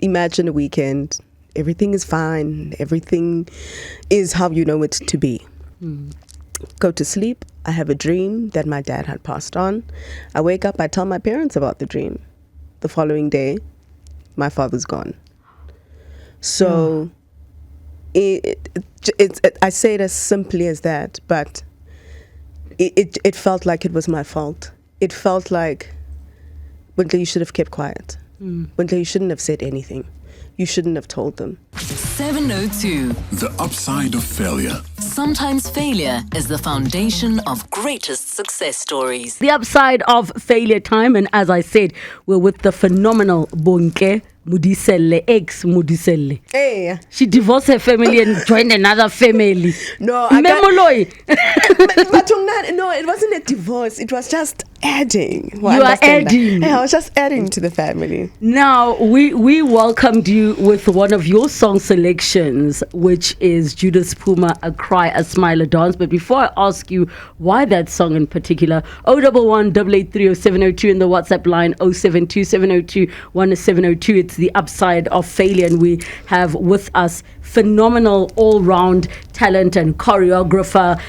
imagine a weekend. Everything is fine. Everything is how you know it to be. Go to sleep. I have a dream that my dad had passed on. I wake up. I tell my parents about the dream. The following day, my father's gone. So I say it as simply as that, but it felt like it was my fault. It felt like, Bontle, you should have kept quiet. Bontle, you shouldn't have said anything. You shouldn't have told them. 702. The upside of failure. Sometimes failure is the foundation of greatest success stories. The upside of failure time, and as I said, we're with the phenomenal Bontle Modiselle, ex-Modiselle. Hey. She divorced her family and joined another family. No, Moloi. No, it wasn't a divorce. It was just adding. You are adding. Yeah, I was just adding to the family. Now, we welcomed you with one of your song selections, which is Judith Puma, A Cry, A Smile, A Dance. But before I ask you why that song in particular, 011 883 0702 in the WhatsApp line 072 702 1702. It's the upside of failure, and we have with us phenomenal all-round talent and choreographer,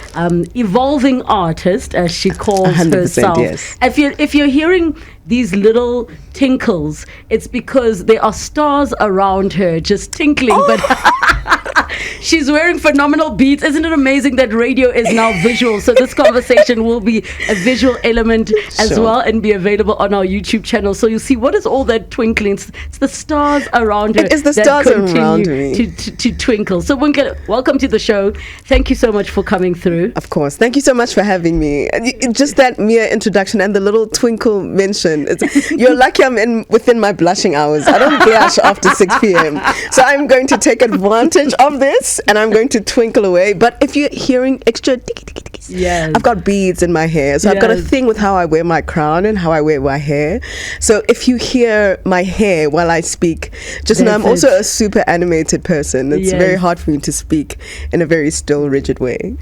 evolving artist, as she calls herself. Yes. If you're hearing these little tinkles, it's because there are stars around her just tinkling, but she's wearing phenomenal beats. Isn't it amazing that radio is now visual? So this conversation will be a visual element as well, and be available on our YouTube channel. So you'll see what is all that twinkling. It's the stars around her. It is the that stars continue around me to twinkle. So Bontle, welcome to the show. Thank you so much for coming through. Of course. Thank you so much for having me. Just that mere introduction and the little twinkle mention. You're lucky I'm within my blushing hours. I don't blush after 6 p.m. So I'm going to take advantage of this and I'm going to twinkle away. But if you're hearing extra yes, I've got beads in my hair. So I've got a thing with how I wear my crown and how I wear my hair. So if you hear my hair while I speak, just know I'm also a super animated person. It's very hard for me to speak in a very still, rigid way.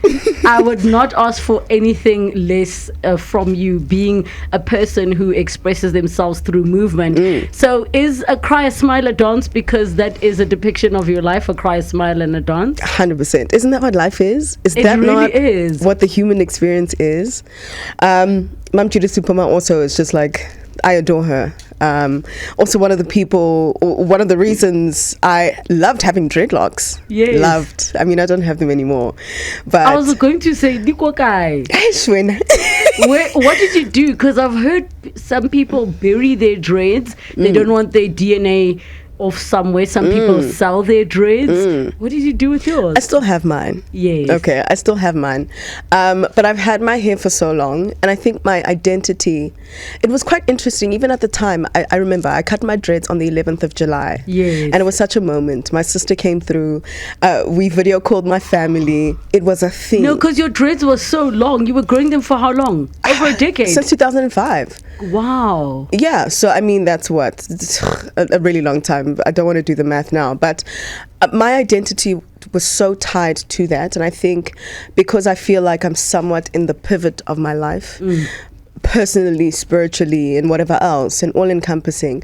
I would not ask for anything less from you, being a person who expresses themselves through movement. So is A Cry, A Smile, A Dance, because that is a depiction of your life, a cry, a smile, and a dance? 100%. Isn't that what life is? Is it that really not is what the human experience is? Mam Judith Puma also is just like, I adore her. Also one of the reasons I loved having dreadlocks. Yes. Loved. I mean, I don't have them anymore. But I was going to say, Dikokai. What did you do? Because I've heard some people bury their dreads. They don't want their DNA off somewhere. Some people sell their dreads. What did you do with yours? I still have mine. Yes. Okay, I still have mine. But I've had my hair for so long, and I think my identity, it was quite interesting. Even at the time, I remember I cut my dreads on the 11th of July. Yes. And it was such a moment. My sister came through. We video called my family. It was a thing. No, because your dreads were so long. You were growing them for how long? Over a decade? Since 2005. Wow. Yeah, so I mean, that's what? A really long time. I don't want to do the math now, but my identity was so tied to that. And I think because I feel like I'm somewhat in the pivot of my life, personally, spiritually, and whatever else, and all encompassing,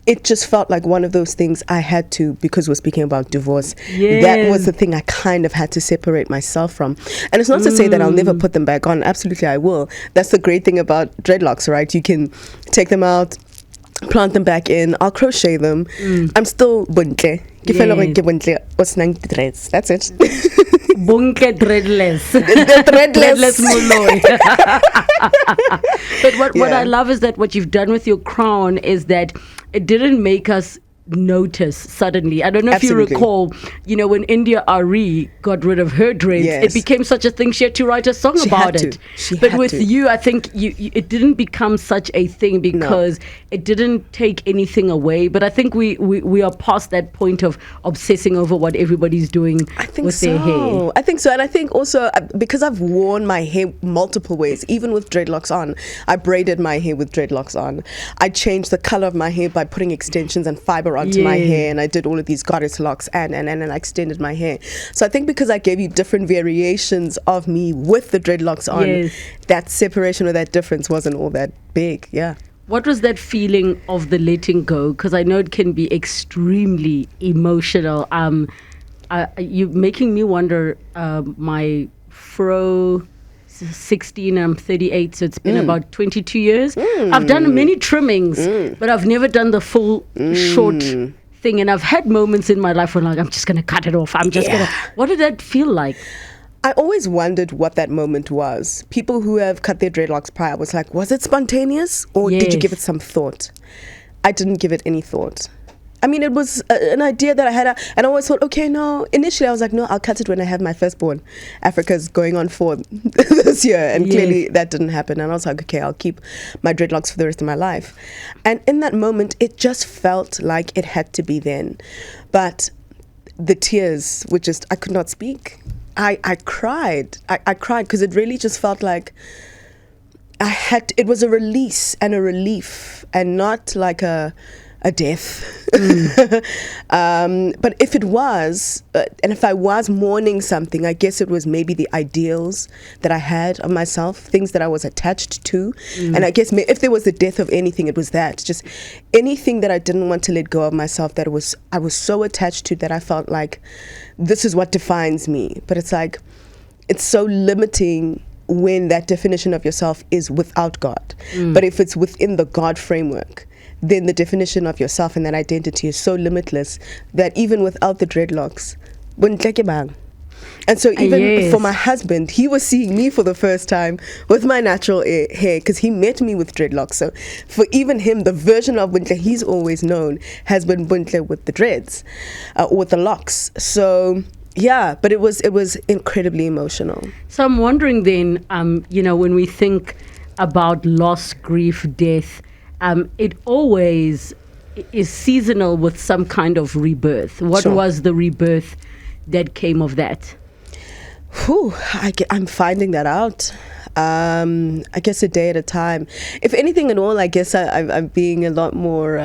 it just felt like one of those things I had to, because we're speaking about divorce, that was the thing I kind of had to separate myself from. And it's not to say that I'll never put them back on. Absolutely, I will. That's the great thing about dreadlocks, right? You can take them out, plant them back in. I'll crochet them. I'm still Bontle. That's it. Bontle dreadless. The Dreadless Moloi. But what I love is that what you've done with your crown is that it didn't make us notice suddenly. I don't know if you recall, when India Ari got rid of her dreads, it became such a thing. She had to write a song about it. But with you, I think it didn't become such a thing because it didn't take anything away. But I think we are past that point of obsessing over what everybody's doing with their hair. I think so. And I think also because I've worn my hair multiple ways, even with dreadlocks on. I braided my hair with dreadlocks on. I changed the color of my hair by putting extensions and fiber onto my hair, and I did all of these goddess locks and I extended my hair. So I think because I gave you different variations of me with the dreadlocks on, that separation or that difference wasn't all that big. What was that feeling of the letting go? Because I know it can be extremely emotional. You're making me wonder. My fro 16, I'm 38, so it's been about 22 years. I've done many trimmings, but I've never done the full short thing. And I've had moments in my life when I'm just going to cut it off. I'm just going to. What did that feel like? I always wondered what that moment was. People who have cut their dreadlocks prior was like, was it spontaneous or did you give it some thought? I didn't give it any thought. I mean, it was an idea that I had, and I always thought, okay, no. Initially, I was like, no, I'll cut it when I have my firstborn. Africa's going on 4 this year, and clearly that didn't happen. And I was like, okay, I'll keep my dreadlocks for the rest of my life. And in that moment, it just felt like it had to be then. But the tears were just, I could not speak. I cried. I cried because it really just felt like it was a release and a relief and not like a death. But if it was, and if I was mourning something, I guess it was maybe the ideals that I had of myself, things that I was attached to. And I guess if there was the death of anything, it was that. Just anything that I didn't want to let go of myself, that I was so attached to that I felt like this is what defines me. But it's like, it's so limiting when that definition of yourself is without God. But if it's within the God framework, then the definition of yourself and that identity is so limitless that even without the dreadlocks, and so even for my husband, he was seeing me for the first time with my natural hair because he met me with dreadlocks. So for even him, the version of Bontle he's always known has been Bontle with the dreads, with the locks. So yeah, but it was incredibly emotional. So I'm wondering then, when we think about loss, grief, death, it always is seasonal with some kind of rebirth. What was the rebirth that came of that? I'm finding that out. I guess a day at a time. If anything at all, I guess I'm being a lot more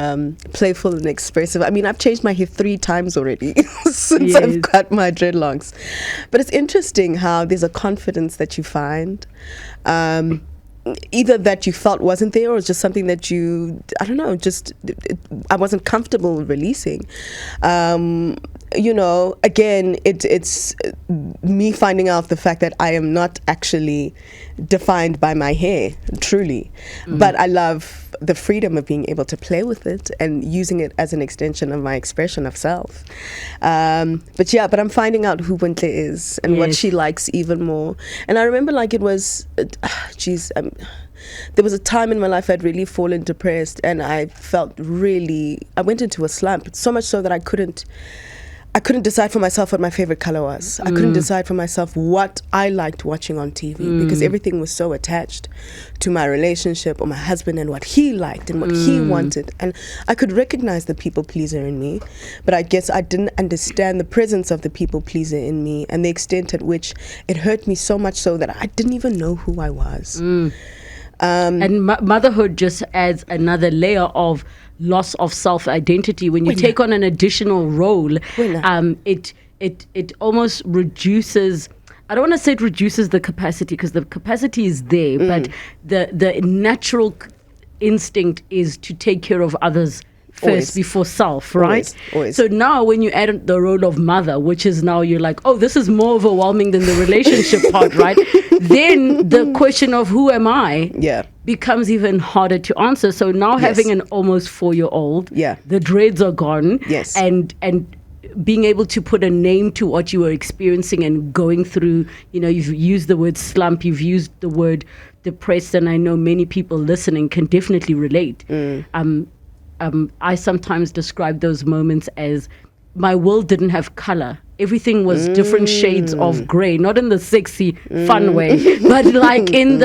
playful and expressive. I mean, I've changed my hair 3 times already since I've cut my dreadlocks. But it's interesting how there's a confidence that you find. Either that you felt wasn't there or it's just something that I wasn't comfortable releasing. Again, it's me finding out the fact that I am not actually defined by my hair, truly. But I love the freedom of being able to play with it and using it as an extension of my expression of self. But I'm finding out who Bontle is and what she likes even more. And I remember it was, there was a time in my life I'd really fallen depressed and I went into a slump, so much so that I couldn't decide for myself what my favorite color was. I couldn't decide for myself what I liked watching on TV because everything was so attached to my relationship or my husband and what he liked and what he wanted. And I could recognize the people pleaser in me, but I guess I didn't understand the presence of the people pleaser in me and the extent at which it hurt me so much so that I didn't even know who I was. And motherhood just adds another layer of loss of self-identity. When you take on an additional role, it almost reduces, I don't want to say it reduces the capacity because the capacity is there, but the natural instinct is to take care of others first before self, right? Always. So now when you add the role of mother, which is now you're like, oh, this is more overwhelming than the relationship part, right? Then the question of who am I becomes even harder to answer. So now having an almost 4-year-old, the dreads are gone, and being able to put a name to what you were experiencing and going through, you've used the word slump, you've used the word depressed, and I know many people listening can definitely relate. I sometimes describe those moments as my world didn't have color. Everything was different shades of gray, not in the sexy, fun way, but like in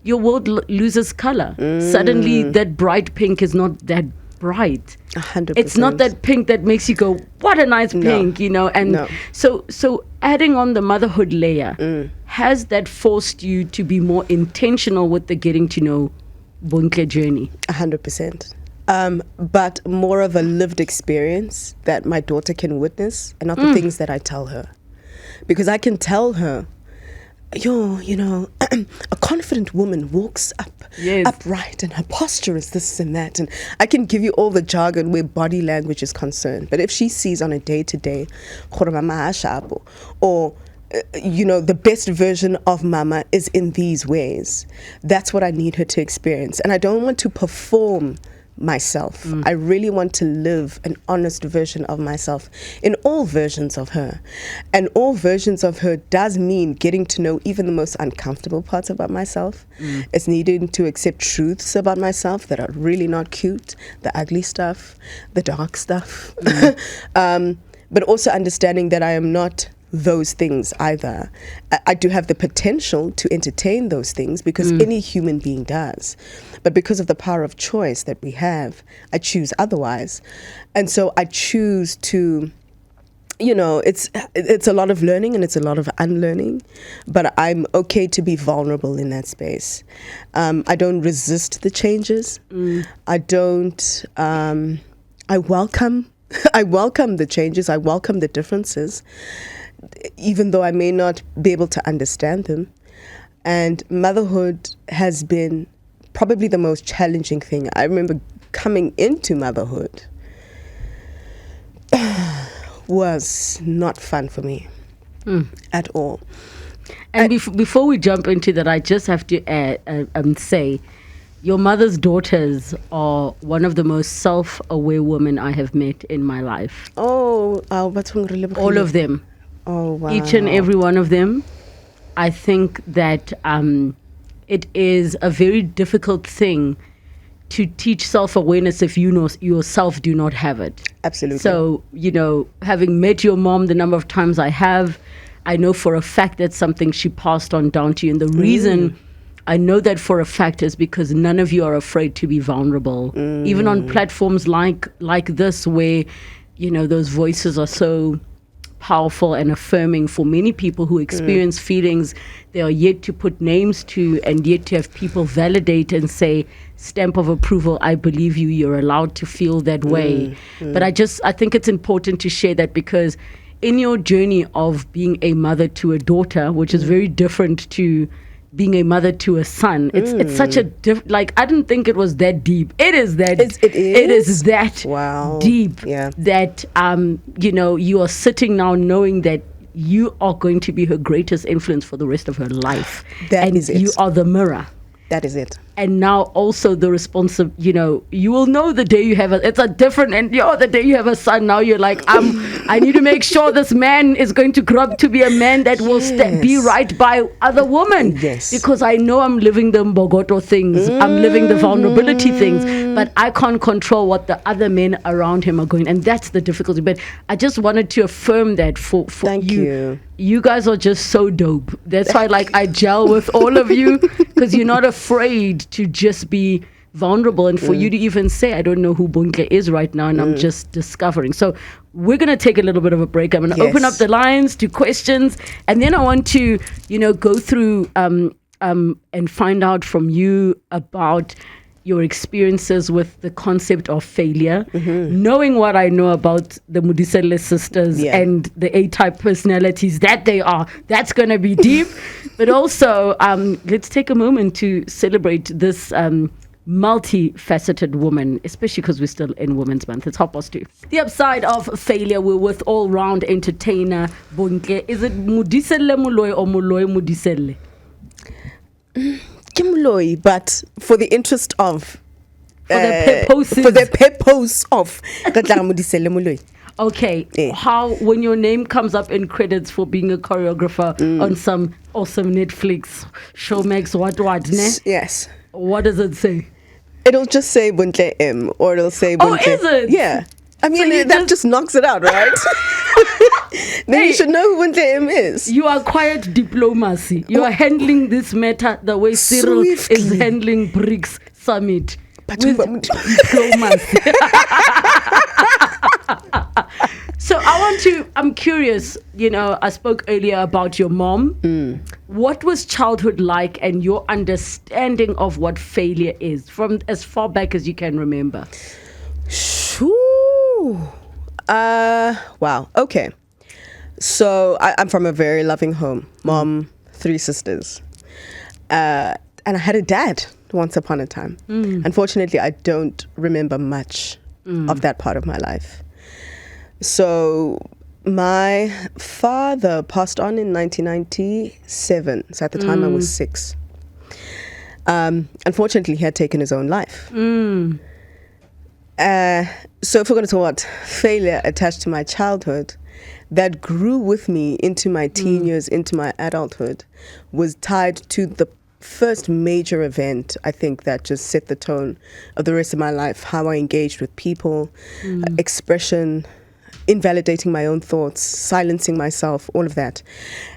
your world loses color. Suddenly that bright pink is not that bright. 100%. It's not that pink that makes you go, what a nice pink, and so adding on the motherhood layer, has that forced you to be more intentional with the getting to know Bontle journey? 100%. But more of a lived experience that my daughter can witness and not the things that I tell her. Because I can tell her a confident woman walks Yes. upright and her posture is this and that. And I can give you all the jargon where body language is concerned. But if she sees on a day-to-day, or the best version of mama is in these ways, that's what I need her to experience. And I don't want to perform myself. I really want to live an honest version of myself in all versions of her. And all versions of her does mean getting to know even the most uncomfortable parts about myself. It's needing to accept truths about myself that are really not cute, the ugly stuff, the dark stuff. But also understanding that I am not those things either. I do have the potential to entertain those things because any human being does. But because of the power of choice that we have, I choose otherwise. And so I choose to, it's a lot of learning and it's a lot of unlearning, but I'm okay to be vulnerable in that space. I don't resist the changes. I don't, I welcome the changes. I welcome the differences, even though I may not be able to understand them. And motherhood has been probably the most challenging thing. I remember coming into motherhood was not fun for me at all. And before we jump into that, I just have to say, your mother's daughters are one of the most self-aware women I have met in my life. All of them. Oh, wow. Each and every one of them. I think that it is a very difficult thing to teach self-awareness if you yourself do not have it. Absolutely. So, having met your mom the number of times I have, I know for a fact that's something she passed on down to you. And the reason I know that for a fact is because none of you are afraid to be vulnerable. Even on platforms like this where, those voices are so powerful and affirming for many people who experience feelings they are yet to put names to and yet to have people validate and say, stamp of approval, I believe you, you're allowed to feel that way. But I think it's important to share that because in your journey of being a mother to a daughter, which is very different to being a mother to a son, it's such a I didn't think it was that deep. It is that it is that wow deep. Yeah. That you are sitting now knowing that you are going to be her greatest influence for the rest of her life. That is it. You are the mirror. That is it. And now also the responsive, you will know the day you have the day you have a son, now you're like, I need to make sure this man is going to grow up to be a man that will be right by other women. Yes. Because I know I'm living the Mbogoto things, I'm living the vulnerability things, but I can't control what the other men around him are going. And that's the difficulty. But I just wanted to affirm that for Thank you. You guys are just so dope. That's why I gel with all of you because you're not afraid to just be vulnerable. And for you to even say, I don't know who Bontle is right now and I'm just discovering. So we're going to take a little bit of a break. I'm going to open up the lines to questions. And then I want to, go through and find out from you about your experiences with the concept of failure, knowing what I know about the Modiselle sisters and the A-type personalities that they are. That's going to be deep. But also, let's take a moment to celebrate this multifaceted woman, especially because we're still in Women's Month. It's 2:30. The upside of failure, we're with all-round entertainer Bontle. Is it Modiselle-Moloi or Moloi Modiselle? Moloi, but for the interest of for the purpose of Modiselle-Moloi. Okay, how when your name comes up in credits for being a choreographer on some awesome Netflix show, makes what ne? Yes. What does it say? It'll just say Bontle M, or it'll say Bontle. Oh, is it? Yeah. I mean, So that just knocks it out, right? Then you should know who Bontle M is. You are quiet diplomacy. You are handling this matter the way Cyril Swiftly. is handling BRICS summit. But With diplomacy. So I'm curious, I spoke earlier about your mom. What was childhood like and your understanding of what failure is from as far back as you can remember? Wow. Okay. So I'm from a very loving home. Mom, 3 sisters. And I had a dad once upon a time. Unfortunately, I don't remember much of that part of my life. So my father passed on in 1997. So at the time I was 6. Unfortunately, he had taken his own life. So if we're going to talk about failure attached to my childhood, that grew with me into my teen years, into my adulthood, was tied to the first major event, I think, that just set the tone of the rest of my life, how I engaged with people, expression, invalidating my own thoughts, silencing myself, all of that.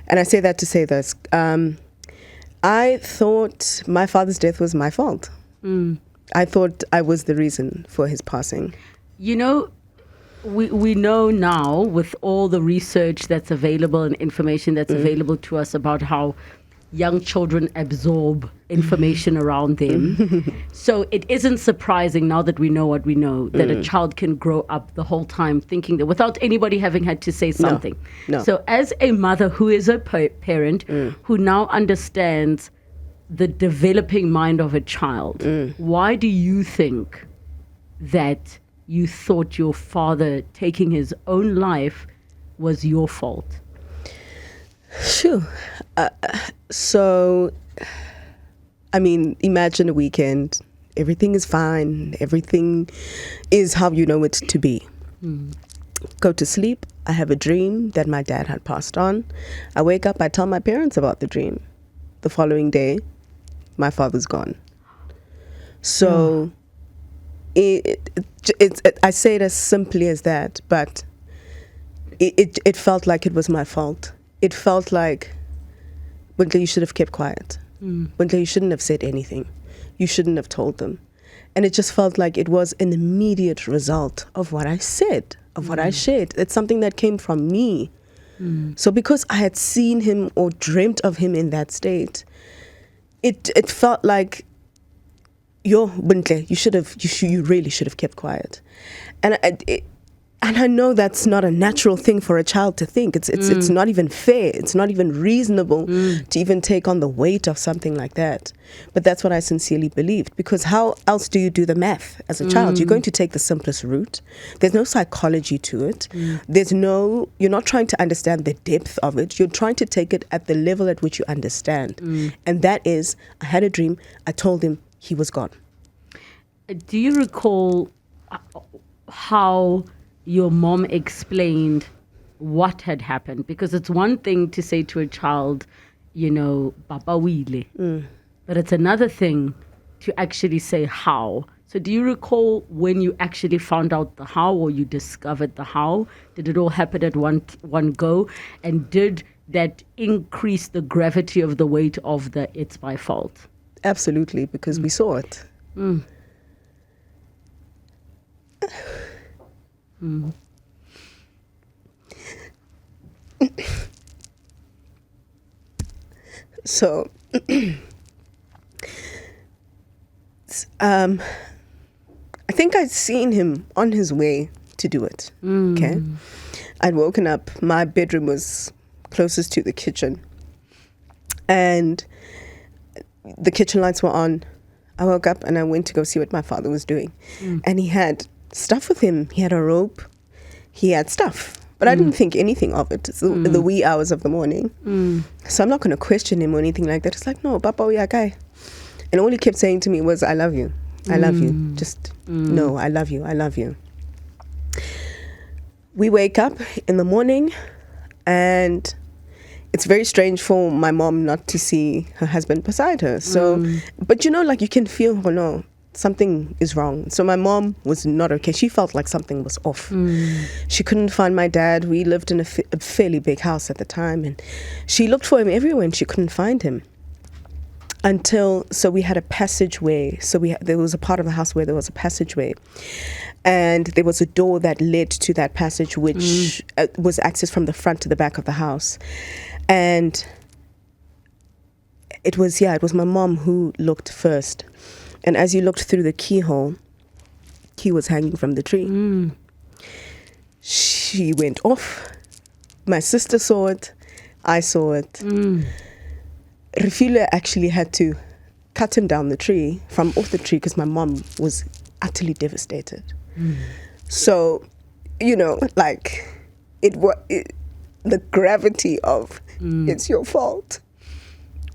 And I say that to say this. I thought my father's death was my fault. I thought I was the reason for his passing. You know, we know now with all the research that's available and information that's available to us about how young children absorb information around them. So it isn't surprising now that we know what we know that a child can grow up the whole time thinking that without anybody having had to say something. No. So as a mother who is a parent who now understands the developing mind of a child, why do you think that you thought your father taking his own life was your fault? Sure. So, I mean, imagine a weekend. Everything is fine. Everything is how you know it to be. Go to sleep. I have a dream that my dad had passed on. I wake up. I tell my parents about the dream. The following day, my father's gone. So, I say it as simply as that, but it felt like it was my fault. It felt like, Bontle, you should have kept quiet. Bontle, you shouldn't have said anything. You shouldn't have told them. And it just felt like it was an immediate result of what I said, of what I shared. It's something that came from me. So because I had seen him or dreamt of him in that state, it felt like, Bontle, you really should have kept quiet. And I know that's not a natural thing for a child to think. It's not even fair. It's not even reasonable to even take on the weight of something like that. But that's what I sincerely believed. Because how else do you do the math as a child? You're going to take the simplest route. There's no psychology to it. You're not trying to understand the depth of it. You're trying to take it at the level at which you understand. And that is, I had a dream. I told him he was gone. Do you recall how your mom explained what had happened? Because it's one thing to say to a child, Papa Wile. But it's another thing to actually say how. So do you recall when you actually found out the how, or you discovered the how? Did it all happen at one go? And did that increase the gravity of the weight of the it's my fault? Absolutely, because we saw it. So, I think I'd seen him on his way to do it. Okay, I'd woken up. My bedroom was closest to the kitchen, and the kitchen lights were on. I woke up and I went to go see what my father was doing, and he had stuff with him. He had a rope. He had stuff. But I didn't think anything of it. It's the wee hours of the morning. So I'm not going to question him or anything like that. It's like, no, Papa, we are guy. And all he kept saying to me was, I love you. I love you. Just, no, I love you. I love you. We wake up in the morning, and it's very strange for my mom not to see her husband beside her. So, but you can feel, oh no, something is wrong. So my mom was not okay. She felt like something was off. She couldn't find my dad. We lived in a fairly big house at the time, and she looked for him everywhere and she couldn't find him. So we had a passageway. So there was a part of the house where there was a passageway, and there was a door that led to that passage, which was accessed from the front to the back of the house. And it was my mom who looked first. And as you looked through the keyhole, he was hanging from the tree. She went off. My sister saw it. I saw it. Refile actually had to cut him down the tree, off the tree, because my mom was utterly devastated. So, like, the gravity of it's your fault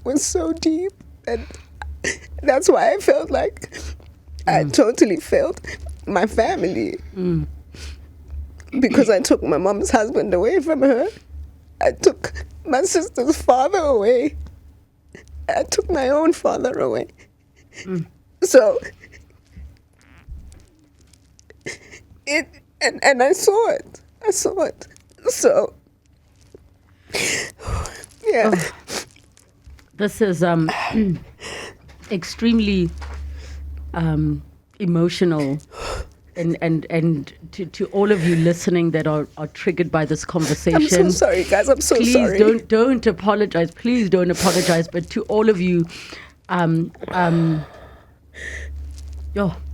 was so deep, and that's why I felt like I totally failed my family, because I took my mom's husband away from her. I took my sister's father away. I took my own father away. So and I saw it. So yeah. This is extremely emotional, and to all of you listening that are triggered by this conversation. I'm so sorry, guys. I'm so sorry. Please don't apologize. Please don't apologize. But to all of you,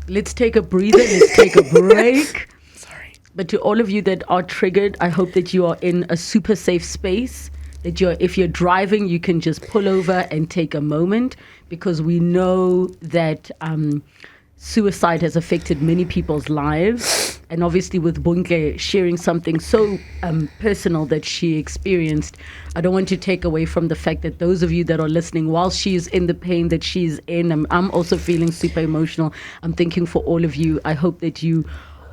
let's take a breather. Let's take a break. Sorry. But to all of you that are triggered, I hope that you are in a super safe space. That if you're driving, you can just pull over and take a moment, because we know that suicide has affected many people's lives. And obviously with Bontle sharing something so personal that she experienced, I don't want to take away from the fact that those of you that are listening, while she's in the pain that she's in, I'm also feeling super emotional. I'm thinking for all of you, I hope that you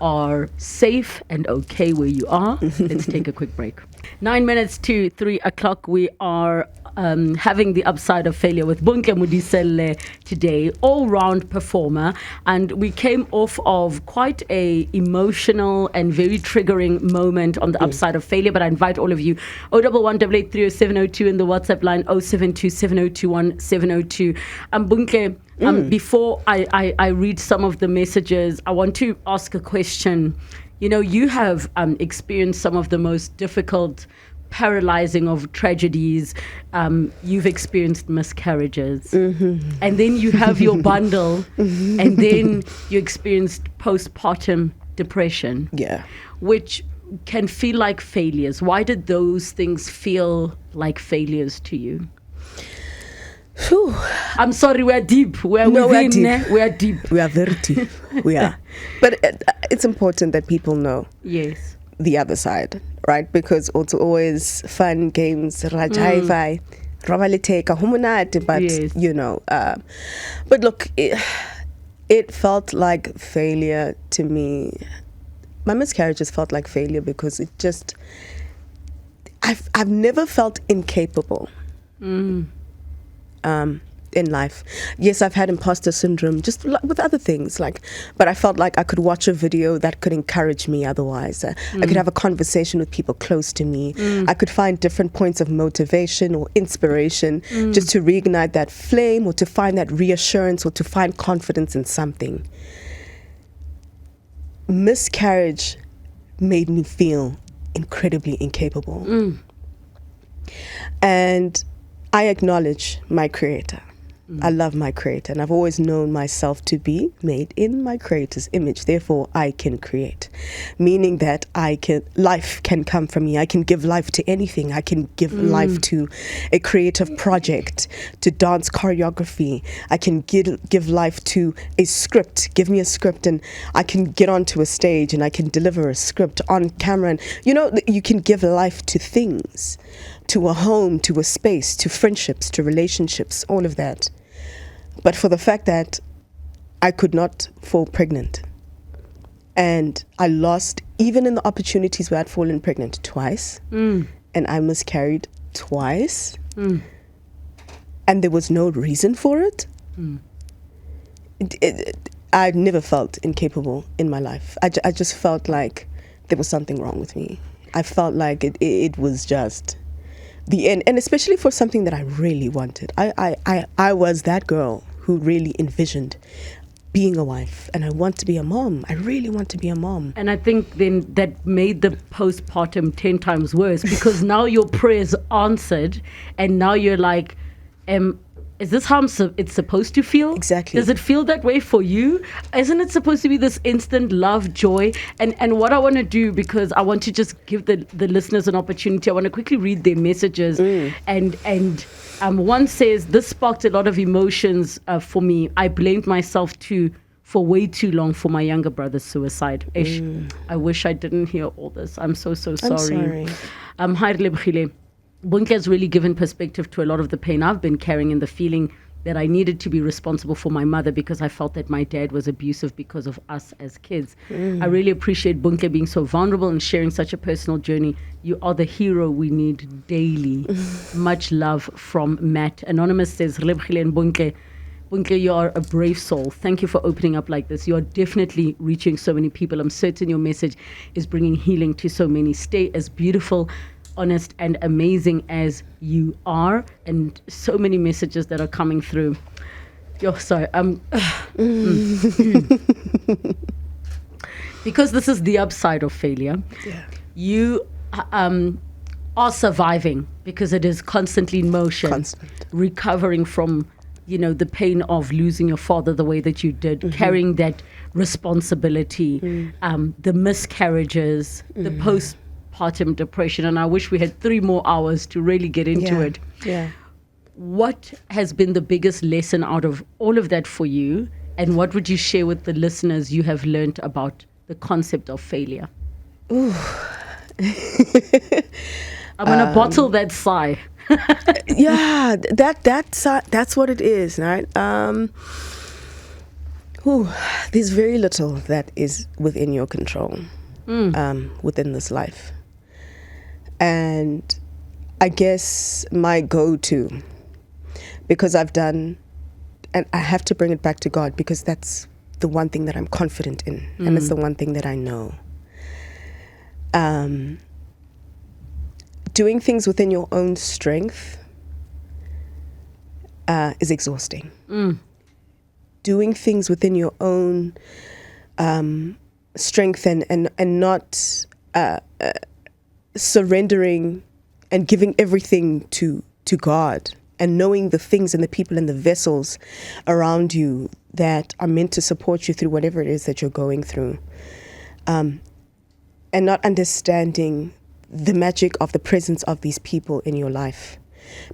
are safe and okay where you are. Let's take a quick break. 9 minutes to 3 o'clock. We are having the upside of failure with Bontle Modiselle today, all-round performer, and we came off of quite a emotional and very triggering moment on the upside of failure. But I invite all of you, 011-883-0702 in the WhatsApp line, 072-7021-702. Bontle, before I read some of the messages, I want to ask a question. You have experienced some of the most difficult, paralyzing of tragedies. You've experienced miscarriages, and then you have your bundle, and then you experienced postpartum depression, which can feel like failures. Why did those things feel like failures to you? Whew. I'm sorry, we're deep. We're deep. We are deep. We are very deep. We are. But it's important that people know. Yes. The other side, right? Because it's always fun, games, rajai, ravaliteka, humunate, but Yes. But look, it felt like failure to me. My miscarriages felt like failure because it just, I've never felt incapable. In life. Yes, I've had imposter syndrome, just with other things, but I felt like I could watch a video that could encourage me otherwise. I could have a conversation with people close to me. I could find different points of motivation or inspiration just to reignite that flame, or to find that reassurance, or to find confidence in something. Miscarriage made me feel incredibly incapable. And I acknowledge my creator. I love my creator, and I've always known myself to be made in my creator's image. Therefore, I can create, meaning that life can come from me. I can give life to anything. I can give life to a creative project, to dance choreography. I can give life to a script. Give me a script, and I can get onto a stage, and I can deliver a script on camera. And you can give life to things, to a home, to a space, to friendships, to relationships, all of that. But for the fact that I could not fall pregnant, and I lost, even in the opportunities where I'd fallen pregnant twice, and I miscarried twice, and there was no reason for it, I've never felt incapable in my life. I just felt like there was something wrong with me. I felt like it was just the end, and especially for something that I really wanted. I was that girl who really envisioned being a wife, and I want to be a mom. I really want to be a mom. And I think then that made the postpartum 10 times worse, because now your prayers answered, and now you're like, am is this how it's supposed to feel? Exactly. Does it feel that way for you? Isn't it supposed to be this instant love, joy? And what I want to do, because I want to just give the listeners an opportunity, I want to quickly read their messages. And one says, this sparked a lot of emotions for me. I blamed myself for way too long for my younger brother's suicide. I wish I didn't hear all this. I'm so sorry. I'm sorry. Hi, Relebogile. Bontle has really given perspective to a lot of the pain I've been carrying, and the feeling that I needed to be responsible for my mother because I felt that my dad was abusive because of us as kids. I really appreciate Bontle being so vulnerable and sharing such a personal journey. You are the hero we need daily. Much love from Matt. Anonymous says, Relebogile and Bontle, you are a brave soul. Thank you for opening up like this. You are definitely reaching so many people. I'm certain your message is bringing healing to so many. Stay as beautiful, honest and amazing as you are. And so many messages that are coming through. Sorry. Because this is the upside of failure. Yeah. You are surviving because it is constantly in motion. Recovering from the pain of losing your father the way that you did, carrying that responsibility, the miscarriages, the postpartum depression. And I wish we had 3 more hours to really get into it. Yeah. What has been the biggest lesson out of all of that for you? And what would you share with the listeners you have learned about the concept of failure? Ooh. I'm going to bottle that sigh. Yeah, that's what it is, right? There's very little that is within your control, within this life. And I guess my go-to, because I've done, and I have to bring it back to God, because that's the one thing that I'm confident in, and it's the one thing that I know. Doing things within your own strength is exhausting. Doing things within your own strength and not surrendering and giving everything to God, and knowing the things and the people and the vessels around you that are meant to support you through whatever it is that you're going through, and not understanding the magic of the presence of these people in your life.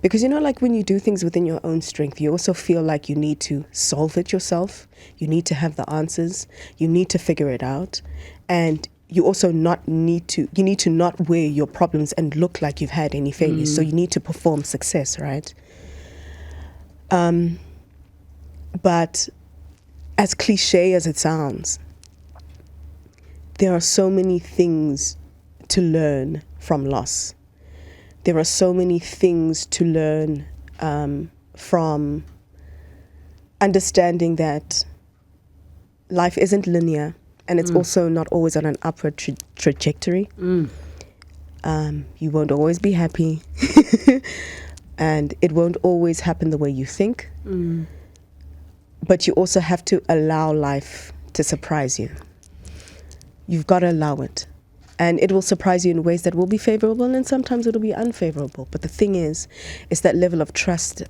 Because like when you do things within your own strength, you also feel like you need to solve it yourself. You need to have the answers. You need to figure it out. And you also need to not wear your problems and look like you've had any failures. So you need to perform success, right? But as cliche as it sounds, there are so many things to learn from loss. There are so many things to learn from understanding that life isn't linear, and it's also not always on an upward trajectory. You won't always be happy, and it won't always happen the way you think. But you also have to allow life to surprise you. You've got to allow it. And it will surprise you in ways that will be favorable, and sometimes it'll be unfavorable. But the thing is that level of trust.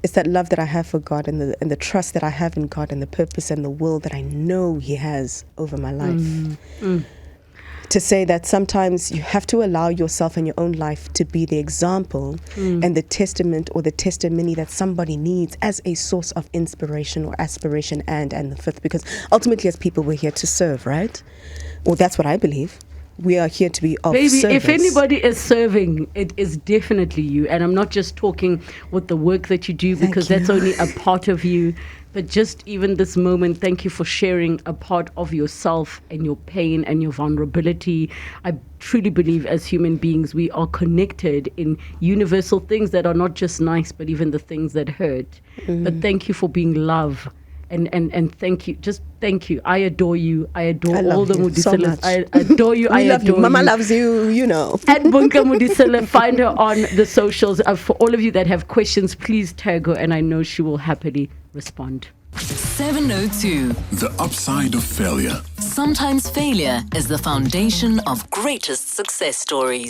It's that love that I have for God, and the trust that I have in God, and the purpose and the will that I know He has over my life. To say that sometimes you have to allow yourself and your own life to be the example and the testament or the testimony that somebody needs as a source of inspiration or aspiration, and the fifth. Because ultimately, as people, we're here to serve, right? Well, that's what I believe. We are here to be of service. If anybody is serving, it is definitely you. And I'm not just talking with the work that you do, because that's only a part of you. But just even this moment, thank you for sharing a part of yourself and your pain and your vulnerability. I truly believe as human beings, we are connected in universal things that are not just nice, but even the things that hurt. But thank you for being love. And thank you. Just thank you. I adore you. I adore all the Modiselle. So I adore you. I love adore you. Mama you. loves you, At Bontle Modiselle, find her on the socials. For all of you that have questions, please tag her, and I know she will happily respond. 702. The upside of failure. Sometimes failure is the foundation of greatest success stories.